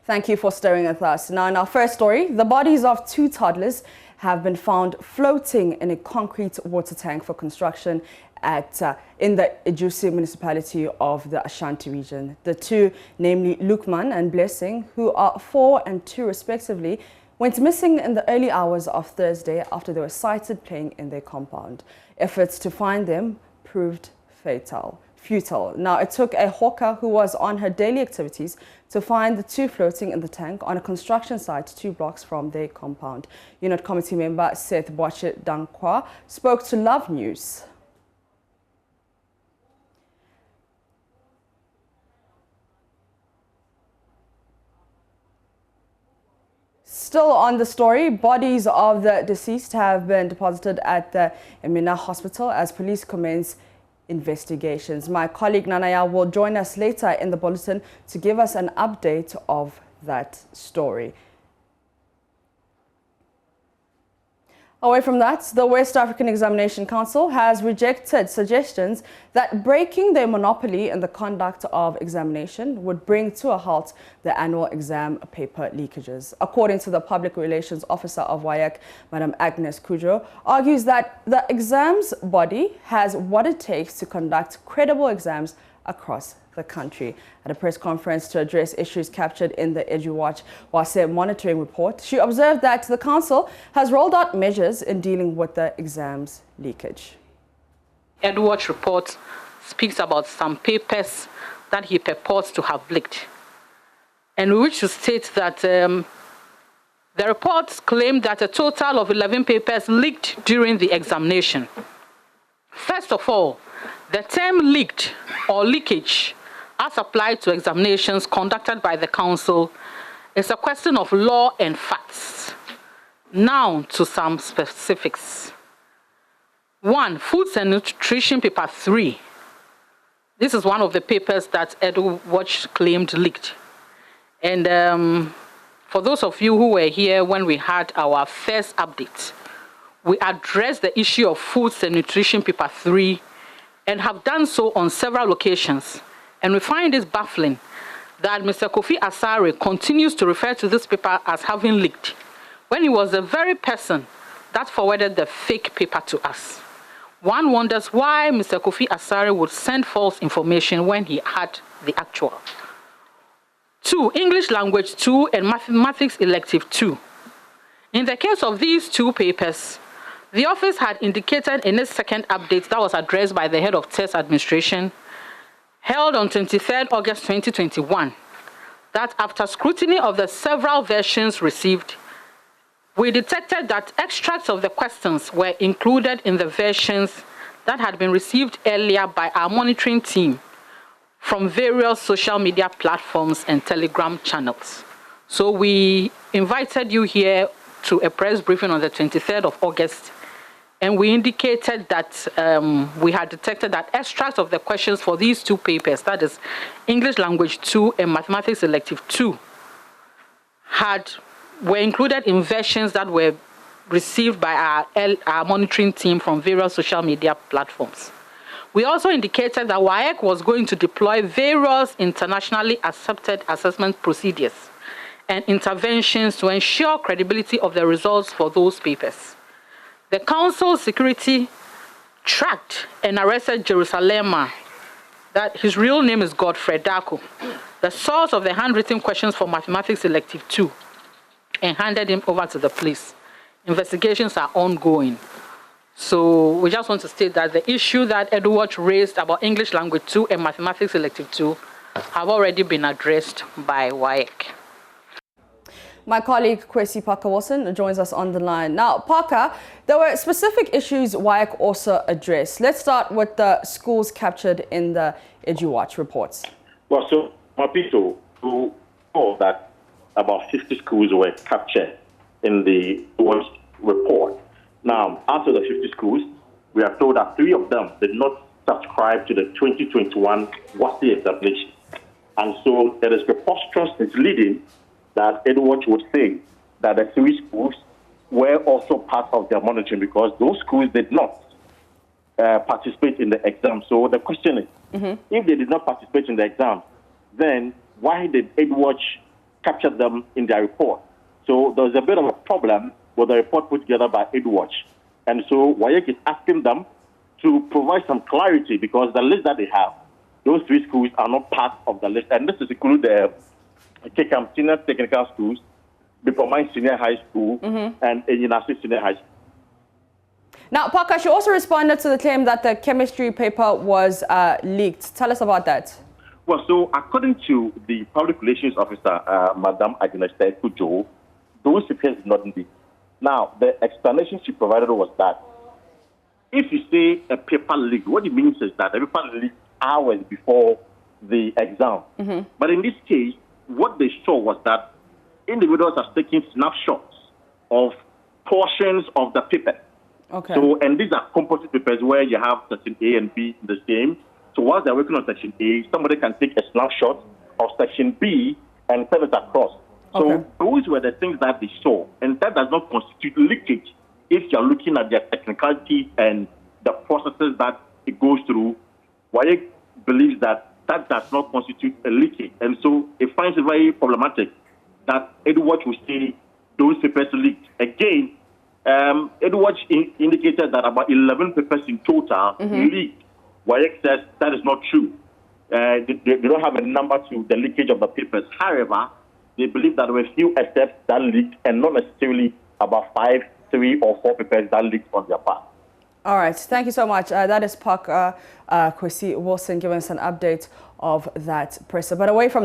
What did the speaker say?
Thank you for staying with us. Now, in our first story, the bodies of 2 toddlers have been found floating in a concrete water tank for construction in the Ejusi municipality of the Ashanti region. The 2, namely Lukman and Blessing, who are 4 and 2 respectively, went missing in the early hours of Thursday after they were sighted playing in their compound. Efforts to find them proved futile. Now, it took a hawker who was on her daily activities to find the 2 floating in the tank on a construction site 2 blocks from their compound. Unit Committee member Seth Boache Dankwa spoke to Love News. Still on the story, bodies of the deceased have been deposited at the Emina Hospital as police commence investigations. My colleague Nanaya will join us later in the bulletin to give us an update of that story. Away from that, the West African Examination Council has rejected suggestions that breaking their monopoly in the conduct of examination would bring to a halt the annual exam paper leakages. According to the Public Relations Officer of WAEC, Madam Agnes Kujo, argues that the exams body has what it takes to conduct credible exams across the country. At a press conference to address issues captured in the EduWatch WASE monitoring report, she observed that the council has rolled out measures in dealing with the exams leakage. EduWatch report speaks about some papers that he purports to have leaked. And we wish to state that the reports claim that a total of 11 papers leaked during the examination. First of all, the term leaked or leakage as applied to examinations conducted by the council is a question of law and facts. Now to some specifics. 1, Foods and Nutrition Paper 3. This is one of the papers that EduWatch claimed leaked. And for those of you who were here when we had our first update, we addressed the issue of Foods and Nutrition Paper 3 and have done so on several occasions. And we find it baffling that Mr. Kofi Asare continues to refer to this paper as having leaked, when he was the very person that forwarded the fake paper to us. One wonders why Mr. Kofi Asare would send false information when he had the actual. 2, English Language 2 and Mathematics Elective 2. In the case of these 2 papers, the office had indicated in its second update that was addressed by the head of test administration, held on 23rd August 2021, that after scrutiny of the several versions received, we detected that extracts of the questions were included in the versions that had been received earlier by our monitoring team from various social media platforms and Telegram channels. So we invited you here to a press briefing on the 23rd of August, and we indicated that we had detected that extracts of the questions for these 2 papers, that is English Language 2 and Mathematics Elective 2, were included in versions that were received by our monitoring team from various social media platforms. We also indicated that WAEC was going to deploy various internationally accepted assessment procedures and interventions to ensure credibility of the results for those papers. The council security tracked and arrested Jerusalema, that his real name is Godfrey Dako, the source of the handwritten questions for Mathematics Elective 2, and handed him over to the police. Investigations are ongoing. So we just want to state that the issue that EduWatch raised about English Language 2 and Mathematics Elective 2 have already been addressed by WAEC. My colleague Kwesi Parker-Wilson joins us on the line. Now, Parker, there were specific issues WAEC also addressed. Let's start with the schools captured in the EduWatch reports. Well, so happy to know that about 50 schools were captured in the EduWatch report. Now, out of the 50 schools, we are told that 3 of them did not subscribe to the 2021 WASE examination. And so it is preposterous, misleading that EduWatch would say that the 3 schools were also part of their monitoring, because those schools did not participate in the exam. So the question is, if they did not participate in the exam, then why did EduWatch captured them in their report. So there's a bit of a problem with the report put together by EduWatch. And so WAEC is asking them to provide some clarity because the list that they have, those 3 schools are not part of the list. And this is include the Kekam Senior Technical Schools, Bipomine Senior High School, and Enyinasi Senior High School. Now, Parker, she also responded to the claim that the chemistry paper was leaked. Tell us about that. Well, so according to the public relations officer, Madam Agnesta Kujo, those papers did not leak. Now, the explanation she provided was that if you say a paper leaked, what it means is that the paper leaked hours before the exam. But in this case, what they saw was that individuals are taking snapshots of portions of the paper. Okay. So, and these are composite papers where you have section A and B the same. So while they're working on section A, somebody can take a snapshot of section B and send it across. So those were the things that they saw. And that does not constitute leakage if you're looking at their technicalities and the processes that it goes through. WAEC believes that that does not constitute a leakage. And so it finds it very problematic that EduWatch will say those papers leaked. Again, EduWatch indicated that about 11 papers in total leaked. WAEC says that is not true. They don't have a number to the leakage of the papers. However, they believe that there were a few excepts that leaked and not necessarily about 5, 3, or 4 papers that leaked on their part. All right. Thank you so much. That is Parker Kwesi Wilson giving us an update of that presser. But away from that,